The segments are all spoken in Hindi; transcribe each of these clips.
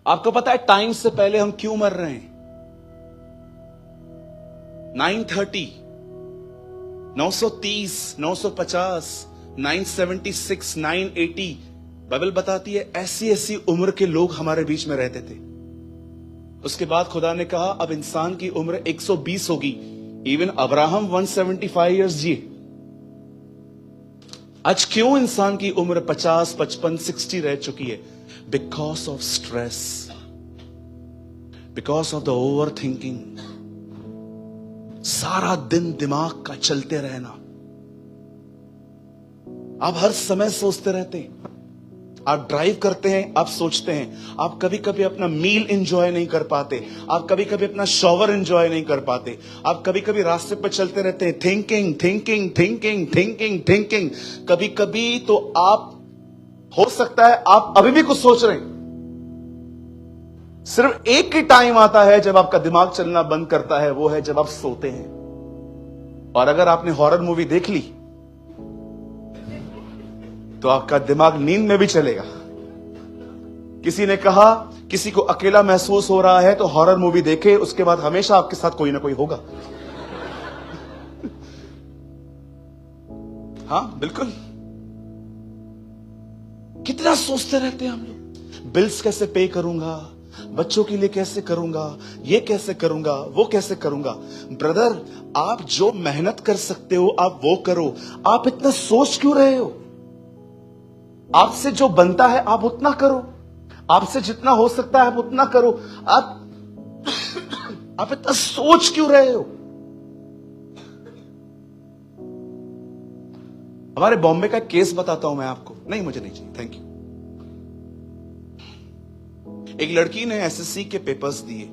आपको पता है टाइम से पहले हम क्यों मर रहे हैं? 930, 930, 950, 976, 980, बाइबल बताती है ऐसी ऐसी उम्र के लोग हमारे बीच में रहते थे। उसके बाद खुदा ने कहा अब इंसान की उम्र 120 होगी। इवन अब्राहम 175 इयर्स जिए। आज क्यों इंसान की उम्र 50, 55, 60 रह चुकी है? Because of stress, because of the over thinking. सारा दिन दिमाग का चलते रहना। आप हर समय सोचते रहते हैं। आप ड्राइव करते हैं, आप सोचते हैं। आप कभी कभी अपना मील एंजॉय नहीं कर पाते। आप कभी कभी अपना शॉवर एंजॉय नहीं कर पाते। आप कभी कभी रास्ते पर चलते रहते हैं, thinking thinking thinking thinking thinking. कभी कभी तो आप, हो सकता है आप अभी भी कुछ सोच रहे हैं। सिर्फ एक ही टाइम आता है जब आपका दिमाग चलना बंद करता है, वो है जब आप सोते हैं। और अगर आपने हॉरर मूवी देख ली तो आपका दिमाग नींद में भी चलेगा। किसी ने कहा किसी को अकेला महसूस हो रहा है तो हॉरर मूवी देखे, उसके बाद हमेशा आपके साथ कोई ना कोई होगा। हाँ बिल्कुल। कितना सोचते रहते हैं हम लोग। बिल्स कैसे पे करूंगा, बच्चों के लिए कैसे करूंगा, ये कैसे करूंगा, वो कैसे करूंगा। ब्रदर, आप जो मेहनत कर सकते हो आप वो करो। आप इतना सोच क्यों रहे हो? आपसे जो बनता है आप उतना करो। आपसे जितना हो सकता है आप उतना करो। आप इतना सोच क्यों रहे हो? हमारे बॉम्बे का केस बताता हूं मैं आपको। नहीं, मुझे नहीं चाहिए, थैंक यू। एक लड़की ने एसएससी के पेपर्स दिए।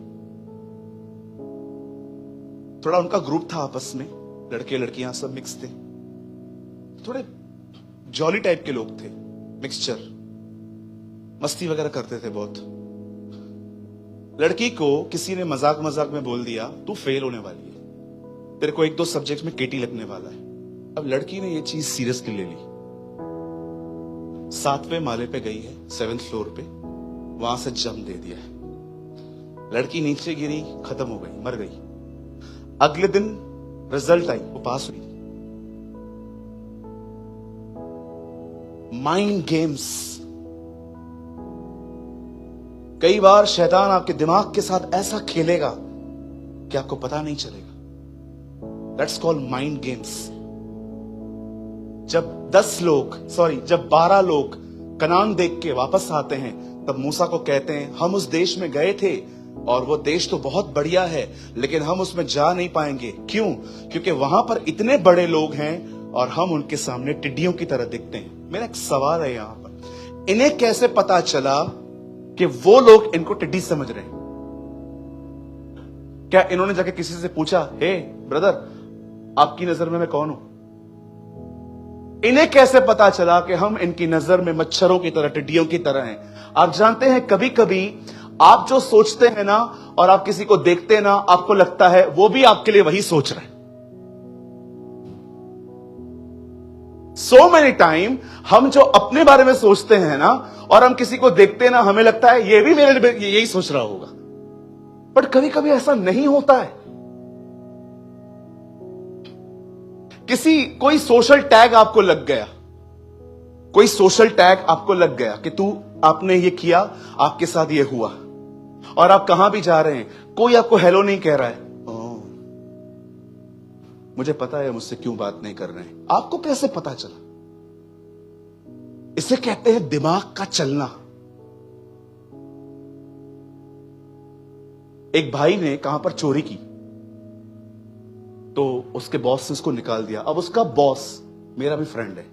थोड़ा उनका ग्रुप था आपस में, लड़के लड़कियां सब मिक्स थे। थोड़े जॉली टाइप के लोग थे, मिक्सचर, मस्ती वगैरह करते थे बहुत। लड़की को किसी ने मजाक मजाक में बोल दिया तू फेल होने वाली है, तेरे को 1-2 सब्जेक्ट में केटी लगने वाला है। अब लड़की ने ये चीज सीरियसली ले ली। 7वें माले पे गई है, 7th फ्लोर पे, वहां से जंप दे दिया है। लड़की नीचे गिरी, खत्म हो गई, मर गई। अगले दिन रिजल्ट आई, वो पास हुई। Mind games. कई बार शैतान आपके दिमाग के साथ ऐसा खेलेगा कि आपको पता नहीं चलेगा। That's called mind games. जब 12 लोग कनान देख के वापस आते हैं, तब मूसा को कहते हैं हम उस देश में गए थे और वो देश तो बहुत बढ़िया है, लेकिन हम उसमें जा नहीं पाएंगे। क्यों? क्योंकि वहां पर इतने बड़े लोग हैं और हम उनके सामने टिड्डियों की तरह दिखते हैं। मेरा एक सवाल है यहां पर, इन्हें कैसे पता चला कि वो लोग इनको टिड्डी समझ रहे हैं? क्या इन्होंने जाके किसी से पूछा, हे ब्रदर आपकी नजर में मैं कौन हूं? इन्हें कैसे पता चला कि हम इनकी नजर में मच्छरों की तरह, टिड्डियों की तरह हैं? आप जानते हैं कभी कभी आप जो सोचते हैं ना और आप किसी को देखते हैं ना, आपको लगता है वो भी आपके लिए वही सोच रहे हैं। So many time हम जो अपने बारे में सोचते हैं ना और हम किसी को देखते हैं ना, हमें लगता है ये भी मेरे लिए यही सोच रहा होगा। बट कभी कभी ऐसा नहीं होता है। कोई सोशल टैग आपको लग गया, कोई सोशल टैग आपको लग गया कि आपने ये किया, आपके साथ ये हुआ, और आप कहां भी जा रहे हैं, कोई आपको हेलो नहीं कह रहा है। मुझे पता है मुझसे क्यों बात नहीं कर रहे हैं। आपको कैसे पता चला? इसे कहते हैं दिमाग का चलना। एक भाई ने कहां पर चोरी की तो उसके बॉस ने उसको निकाल दिया। अब उसका बॉस मेरा भी फ्रेंड है।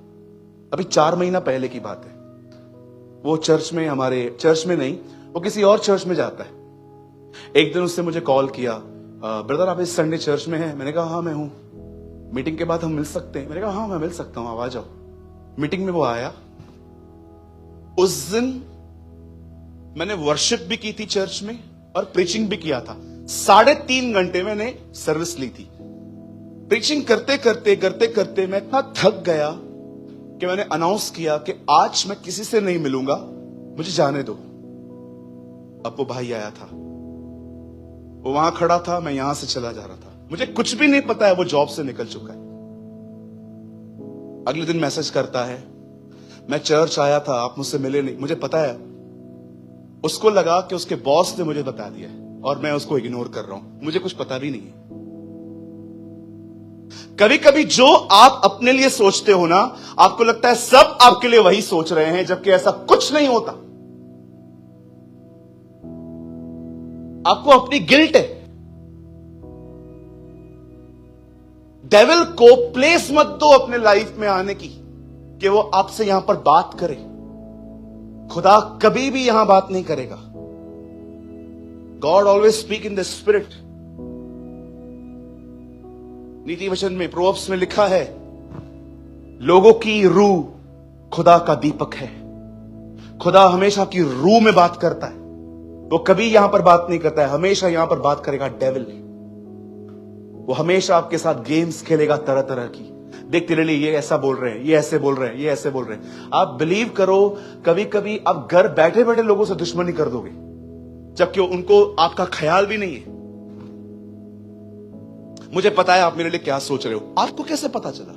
अभी 4 महीना पहले की बात है। वो चर्च में, हमारे चर्च में नहीं, वो किसी और चर्च में जाता है। एक दिन उसने मुझे कॉल किया, ब्रदर आप इस संडे चर्च में हैं? मैंने कहा हाँ मैं हूं, मीटिंग के बाद हम मिल सकते हैं? मैंने कहा हाँ मैं मिल सकता हूं, आप आ जाओ। मीटिंग में वो आया। उस दिन मैंने वर्शिप भी की थी चर्च में और प्रीचिंग भी किया था। 3.5 घंटे मैंने सर्विस ली थी। प्रीचिंग करते करते मैं इतना थक गया कि मैंने अनाउंस किया कि आज मैं किसी से नहीं मिलूंगा, मुझे जाने दो। अब वो भाई आया था, वो वहां खड़ा था, मैं यहां से चला जा रहा था, मुझे कुछ भी नहीं पता है वो जॉब से निकल चुका है। अगले दिन मैसेज करता है, मैं चर्च आया था, आप मुझसे मिले नहीं। मुझे पता है, उसको लगा कि उसके बॉस ने मुझे बता दिया है और मैं उसको इग्नोर कर रहा हूं, मुझे कुछ पता भी नहीं है। कभी कभी जो आप अपने लिए सोचते हो ना, आपको लगता है सब आपके लिए वही सोच रहे हैं, जबकि ऐसा कुछ नहीं होता। आपको अपनी गिल्ट है। डेविल को प्लेस मत दो अपने लाइफ में आने की कि वो आपसे यहां पर बात करे। खुदा कभी भी यहां बात नहीं करेगा। God always speak in the spirit. नीति वचन में, प्रोवर्ब्स में लिखा है, लोगों की रूह खुदा का दीपक है। खुदा हमेशा की रूह में बात करता है। वो कभी यहां पर बात नहीं करता है, हमेशा यहां पर बात करेगा डेविल। वो हमेशा आपके साथ गेम्स खेलेगा तरह तरह की। देखते रहिए, ये ऐसा बोल रहे हैं, ये ऐसे बोल रहे हैं, ये ऐसे बोल रहे हैं। आप बिलीव करो, कभी कभी आप घर बैठे बैठे लोगों से दुश्मनी कर दोगे, जबकि उनको आपका ख्याल भी नहीं है। मुझे पता है आप मेरे लिए क्या सोच रहे हो। आपको कैसे पता चला?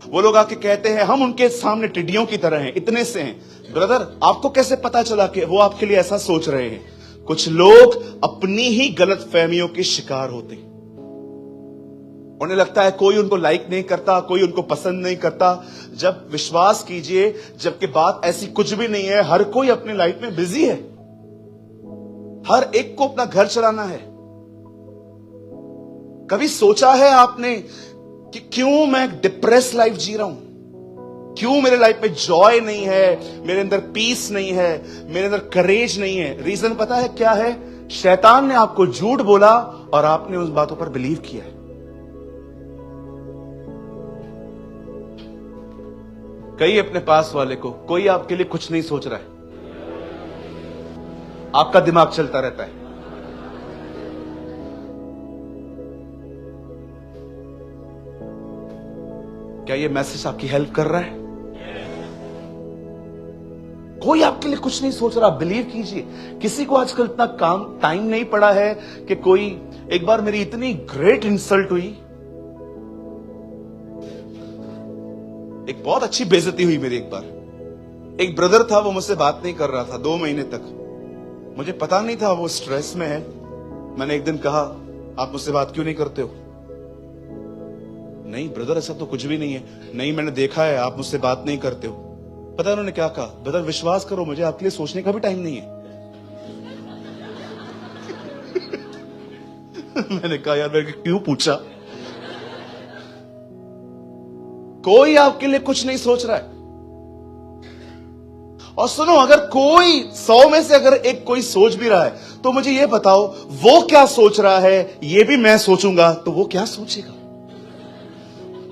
वो लोग आके कहते हैं हम उनके सामने टिड्डियों की तरह हैं, इतने से हैं। ब्रदर, आपको कैसे पता चला कि वो आपके लिए ऐसा सोच रहे हैं? कुछ लोग अपनी ही गलत फहमियों के शिकार होते हैं। उन्हें लगता है कोई उनको लाइक नहीं करता, कोई उनको पसंद नहीं करता। जब विश्वास कीजिए, जबकि बात ऐसी कुछ भी नहीं है। हर कोई अपनी लाइफ में बिजी है, हर एक को अपना घर चलाना है। कभी सोचा है आपने कि क्यों मैं डिप्रेस लाइफ जी रहा हूं? क्यों मेरे लाइफ में जॉय नहीं है, मेरे अंदर पीस नहीं है, मेरे अंदर करेज नहीं है? रीजन पता है क्या है? शैतान ने आपको झूठ बोला और आपने उस बातों पर बिलीव किया है। कहिए अपने पास वाले को, कोई आपके लिए कुछ नहीं सोच रहा है, आपका दिमाग चलता रहता है। क्या ये मैसेज आपकी हेल्प कर रहा है? कोई आपके लिए कुछ नहीं सोच रहा, बिलीव कीजिए। किसी को आजकल इतना काम टाइम नहीं पड़ा है कि कोई। एक बार मेरी इतनी ग्रेट इंसल्ट हुई, एक बहुत अच्छी बेइज्जती हुई मेरी। एक बार एक ब्रदर था, वो मुझसे बात नहीं कर रहा था 2 महीने तक। मुझे पता नहीं था वो स्ट्रेस में है। मैंने एक दिन कहा, आप मुझसे बात क्यों नहीं करते हो? नहीं ब्रदर, ऐसा तो कुछ भी नहीं है। नहीं, मैंने देखा है आप मुझसे बात नहीं करते हो। पता है उन्होंने क्या कहा? ब्रदर विश्वास करो, मुझे आपके लिए सोचने का भी टाइम नहीं है। मैंने कहा यार, मैंने क्यों पूछा? कोई आपके लिए कुछ नहीं सोच रहा है। और सुनो, अगर कोई 100 में से अगर एक कोई सोच भी रहा है, तो मुझे यह बताओ वो क्या सोच रहा है। ये भी मैं सोचूंगा तो वो क्या सोचेगा?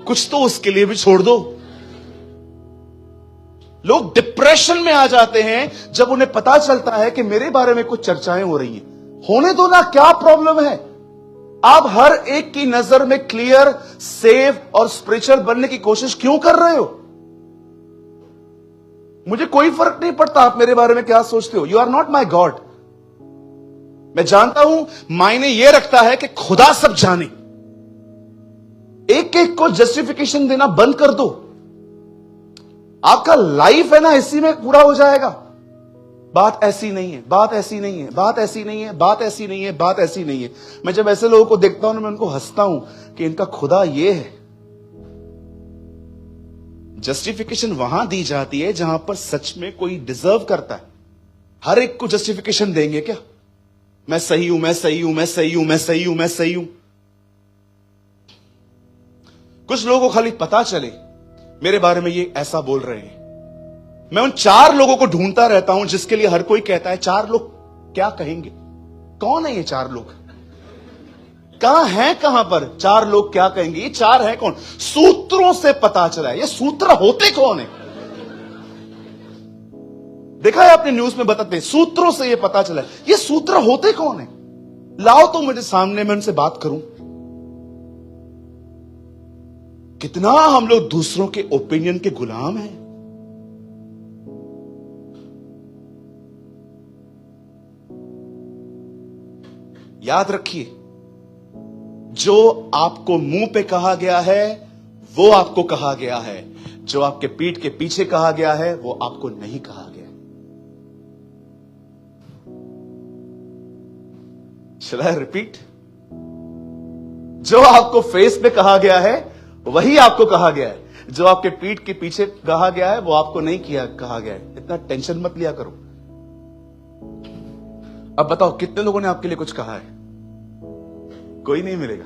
कुछ तो उसके लिए भी छोड़ दो। लोग डिप्रेशन में आ जाते हैं जब उन्हें पता चलता है कि मेरे बारे में कुछ चर्चाएं हो रही हैं। होने दो ना, क्या प्रॉब्लम है? आप हर एक की नजर में क्लियर, सेफ और स्पिरिचुअल बनने की कोशिश क्यों कर रहे हो? मुझे कोई फर्क नहीं पड़ता आप मेरे बारे में क्या सोचते हो। You are not my god. मैं जानता हूं मायने यह रखता है कि खुदा सब जाने। एक एक को जस्टिफिकेशन देना बंद कर दो। आपका लाइफ है ना, इसी में पूरा हो जाएगा। बात ऐसी नहीं है, बात ऐसी नहीं है, बात ऐसी नहीं है, बात ऐसी नहीं है, बात ऐसी नहीं है। मैं जब ऐसे लोगों को देखता हूं ना, मैं उनको हंसता हूं कि इनका खुदा ये है। जस्टिफिकेशन वहां दी जाती है जहां पर सच में कोई डिजर्व करता है। हर एक को जस्टिफिकेशन देंगे क्या? मैं सही हूं, मैं सही हूं, मैं सही हूं, मैं सही हूं, मैं सही हूं। कुछ लोगों को खाली पता चले मेरे बारे में ये ऐसा बोल रहे हैं। मैं उन 4 लोगों को ढूंढता रहता हूं जिसके लिए हर कोई कहता है 4 लोग क्या कहेंगे। कौन है ये 4 लोग? कहां है, कहां पर 4 लोग क्या कहेंगे? ये 4 है कौन? सूत्रों से पता चला है। ये सूत्र होते कौन है? देखा है आपने, न्यूज में बताते हैं सूत्रों से ये पता चला है। ये सूत्र होते कौन है? लाओ तो मुझे सामने, मैं उनसे बात करूं। कितना हम लोग दूसरों के ओपिनियन के गुलाम हैं। याद रखिए, जो आपको मुंह पे कहा गया है वो आपको कहा गया है, जो आपके पीठ के पीछे कहा गया है वो आपको नहीं कहा गया। Shall I repeat? जो आपको फेस पे कहा गया है वही आपको कहा गया है, जो आपके पीठ के पीछे कहा गया है वो आपको नहीं कहा गया है। इतना टेंशन मत लिया करो। अब बताओ कितने लोगों ने आपके लिए कुछ कहा है? कोई नहीं मिलेगा।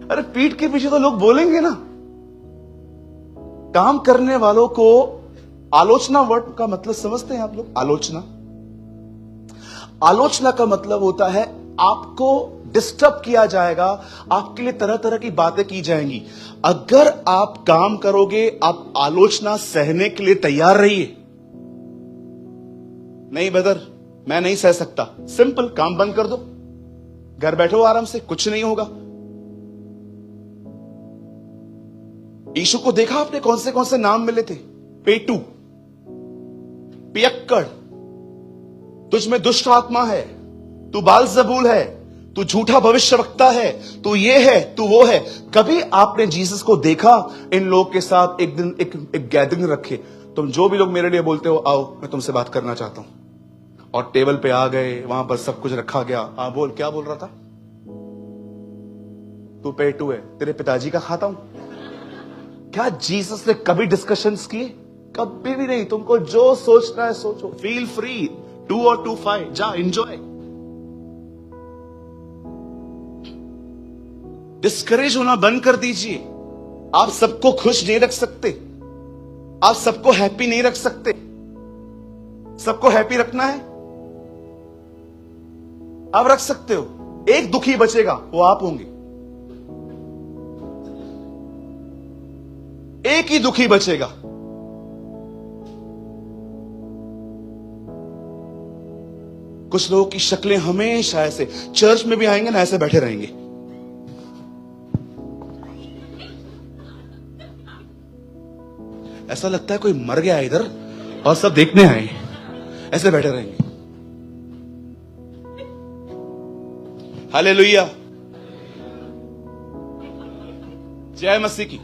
अरे पीठ के पीछे तो लोग बोलेंगे ना। काम करने वालों को आलोचना वर्ड का मतलब समझते हैं आप लोग? आलोचना का मतलब होता है आपको डिस्टर्ब किया जाएगा, आपके लिए तरह तरह की बातें की जाएंगी। अगर आप काम करोगे, आप आलोचना सहने के लिए तैयार रहिए। नहीं ब्रदर, मैं नहीं सह सकता, सिंपल काम बंद कर दो, घर बैठो आराम से, कुछ नहीं होगा। यीशु को देखा आपने कौन से नाम मिले थे? पेटू, पियक्कड़, तुझ में दुष्ट आत्मा है, तू बालजबूल है, तू झूठा भविष्यवक्ता है, तू ये है, तू वो है। कभी आपने जीसस को देखा इन लोग के साथ एक दिन एक गैदरिंग रखे, तुम जो भी लोग मेरे लिए बोलते हो आओ मैं तुमसे बात करना चाहता हूं, और टेबल पे आ गए, वहां पर सब कुछ रखा गया। बोल, क्या बोल रहा था? तू पेटू है, तेरे पिताजी का खाता हूं। क्या जीसस ने कभी डिस्कशंस किए? कभी भी नहीं। तुमको जो सोचना है सोचो, फील फ्री, 2 और 2 5, जा एंजॉय। डिस्करेज होना बंद कर दीजिए। आप सबको खुश नहीं रख सकते, आप सबको हैप्पी नहीं रख सकते। सबको हैप्पी रखना है, आप रख सकते हो। एक दुखी बचेगा, वो आप होंगे। एक ही दुखी बचेगा। कुछ लोगों की शक्लें हमेशा ऐसे, चर्च में भी आएंगे ना ऐसे बैठे रहेंगे। ऐसा लगता है कोई मर गया इधर और सब देखने आए, ऐसे बैठे रहेंगे। हालेलुया, जय मसीह की।